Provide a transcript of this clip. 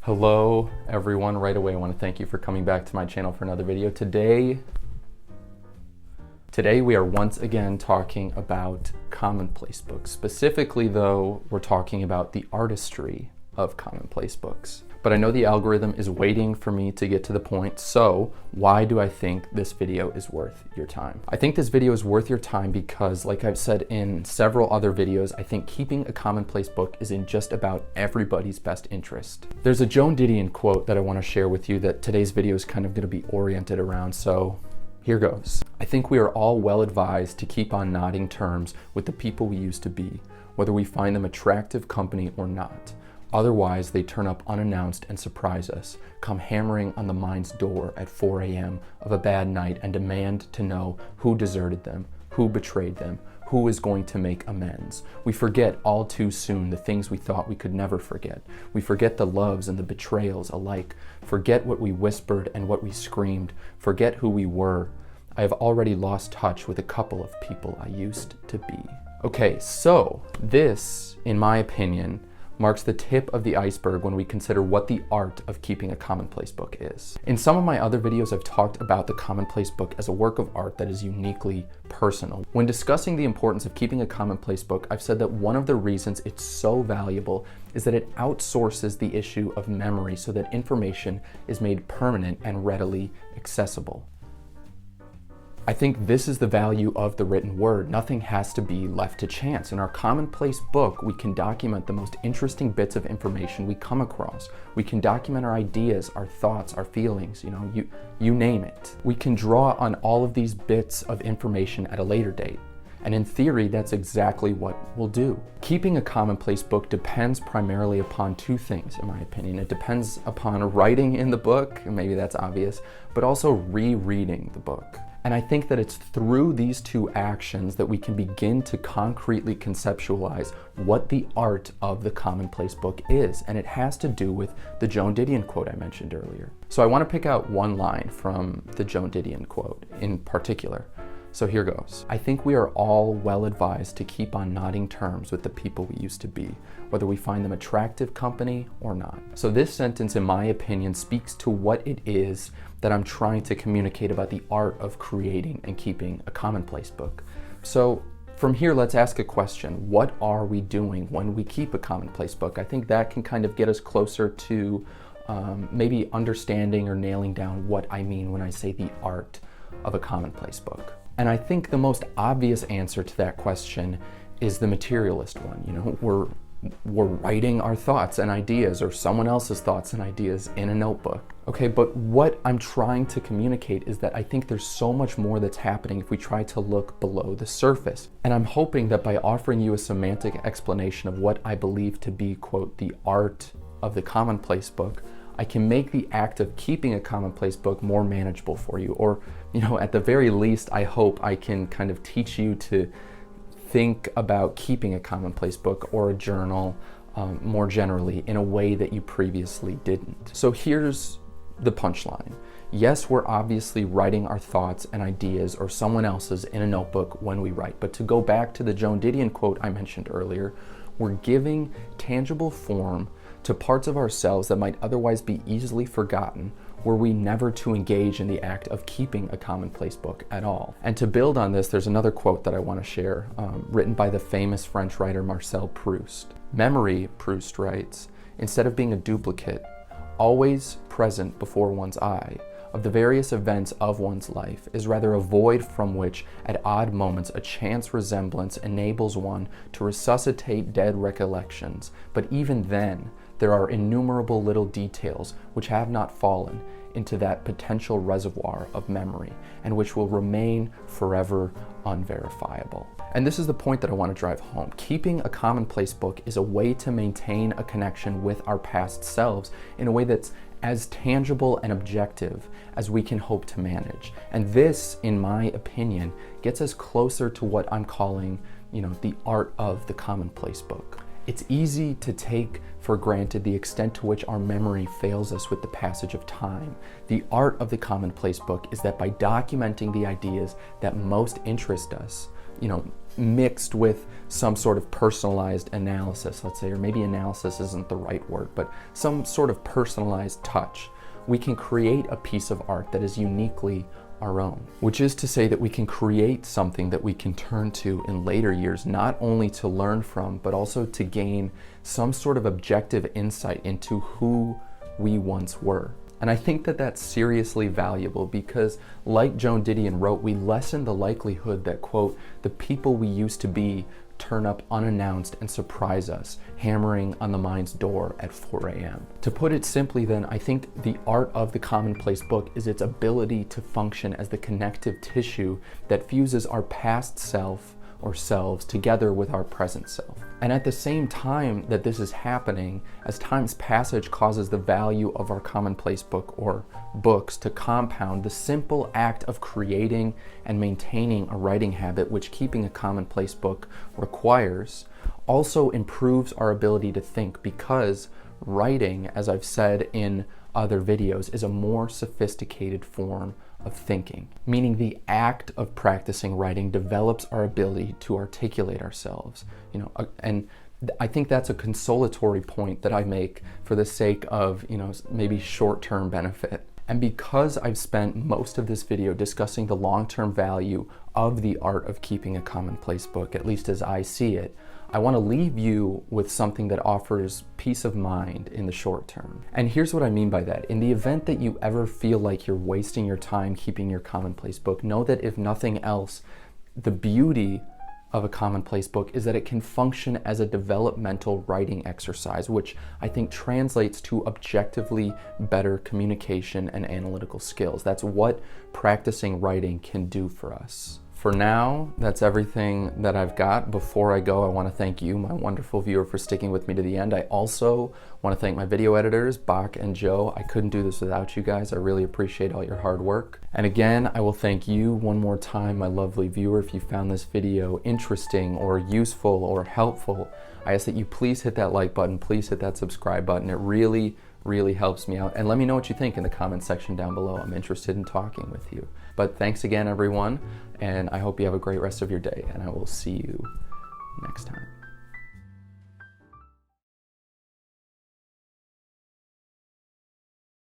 Hello everyone. Right away I want to thank you for coming back to my channel for another video. Today we are once again talking about commonplace books. Specifically though, we're talking about the artistry of commonplace books. But I know the algorithm is waiting for me to get to the point, so why do I think this video is worth your time? I think this video is worth your time because, like I've said in several other videos, I think keeping a commonplace book is in just about everybody's best interest. There's a Joan Didion quote that I want to share with you that today's video is kind of going to be oriented around, so here goes. I think we are all well advised to keep on nodding terms with the people we used to be, whether we find them attractive company or not. Otherwise, they turn up unannounced and surprise us, come hammering on the mind's door at 4 a.m. of a bad night and demand to know who deserted them, who betrayed them, who is going to make amends. We forget all too soon the things we thought we could never forget. We forget the loves and the betrayals alike, forget what we whispered and what we screamed, forget who we were. I have already lost touch with a couple of people I used to be. Okay, so this, in my opinion, marks the tip of the iceberg when we consider what the art of keeping a commonplace book is. In some of my other videos, I've talked about the commonplace book as a work of art that is uniquely personal. When discussing the importance of keeping a commonplace book, I've said that one of the reasons it's so valuable is that it outsources the issue of memory so that information is made permanent and readily accessible. I think this is the value of the written word. Nothing has to be left to chance. In our commonplace book, we can document the most interesting bits of information we come across. We can document our ideas, our thoughts, our feelings, you name it. We can draw on all of these bits of information at a later date. And in theory, that's exactly what we'll do. Keeping a commonplace book depends primarily upon two things, in my opinion. It depends upon writing in the book, and maybe that's obvious, but also rereading the book. And I think that it's through these two actions that we can begin to concretely conceptualize what the art of the commonplace book is. And it has to do with the Joan Didion quote I mentioned earlier. So I want to pick out one line from the Joan Didion quote in particular. So here goes. I think we are all well advised to keep on nodding terms with the people we used to be, whether we find them attractive company or not. So this sentence, in my opinion, speaks to what it is that I'm trying to communicate about the art of creating and keeping a commonplace book. So from here, let's ask a question. What are we doing when we keep a commonplace book? I think that can kind of get us closer to maybe understanding or nailing down what I mean when I say the art of a commonplace book. And I think the most obvious answer to that question is the materialist one. We're writing our thoughts and ideas or someone else's thoughts and ideas in a notebook. Okay, but what I'm trying to communicate is that I think there's so much more that's happening if we try to look below the surface. And I'm hoping that by offering you a semantic explanation of what I believe to be, quote, the art of the commonplace book, I can make the act of keeping a commonplace book more manageable for you. Or, at the very least, I hope I can kind of teach you to think about keeping a commonplace book or a journal more generally in a way that you previously didn't. So here's the punchline. Yes, we're obviously writing our thoughts and ideas or someone else's in a notebook when we write. But to go back to the Joan Didion quote I mentioned earlier, we're giving tangible form to parts of ourselves that might otherwise be easily forgotten were we never to engage in the act of keeping a commonplace book at all. And to build on this, there's another quote that I want to share, written by the famous French writer Marcel Proust. Memory, Proust writes, instead of being a duplicate, always present before one's eye, of the various events of one's life, is rather a void from which, at odd moments, a chance resemblance enables one to resuscitate dead recollections. But even then, there are innumerable little details which have not fallen into that potential reservoir of memory and which will remain forever unverifiable. And this is the point that I want to drive home. Keeping a commonplace book is a way to maintain a connection with our past selves in a way that's as tangible and objective as we can hope to manage. And this, in my opinion, gets us closer to what I'm calling, the art of the commonplace book. It's easy to take for granted the extent to which our memory fails us with the passage of time. The art of the commonplace book is that by documenting the ideas that most interest us, mixed with some sort of personalized analysis, let's say, or maybe analysis isn't the right word, but some sort of personalized touch, we can create a piece of art that is uniquely our own. Which is to say that we can create something that we can turn to in later years, not only to learn from, but also to gain some sort of objective insight into who we once were. And I think that that's seriously valuable because, like Joan Didion wrote, we lessen the likelihood that, quote, the people we used to be turn up unannounced and surprise us, hammering on the mind's door at 4 a.m. To put it simply then, I think the art of the commonplace book is its ability to function as the connective tissue that fuses our past self or selves together with our present self. And at the same time that this is happening, as time's passage causes the value of our commonplace book or books to compound, the simple act of creating and maintaining a writing habit, which keeping a commonplace book requires, also improves our ability to think, because writing, as I've said in other videos, is a more sophisticated form of thinking, meaning the act of practicing writing develops our ability to articulate ourselves, and I think that's a consolatory point that I make for the sake of, maybe short-term benefit. And because I've spent most of this video discussing the long-term value of the art of keeping a commonplace book, at least as I see it, I want to leave you with something that offers peace of mind in the short term. And here's what I mean by that. In the event that you ever feel like you're wasting your time keeping your commonplace book, know that if nothing else, the beauty of a commonplace book is that it can function as a developmental writing exercise, which I think translates to objectively better communication and analytical skills. That's what practicing writing can do for us. For now, that's everything that I've got. Before I go, I want to thank you, my wonderful viewer, for sticking with me to the end. I also want to thank my video editors, Bach and Joe. I couldn't do this without you guys. I really appreciate all your hard work. And again, I will thank you one more time, my lovely viewer. If you found this video interesting or useful or helpful, I ask that you please hit that like button, please hit that subscribe button. It really helps me out. And let me know what you think in the comment section down below. I'm interested in talking with you. But thanks again, everyone, and I hope you have a great rest of your day, and I will see you next time.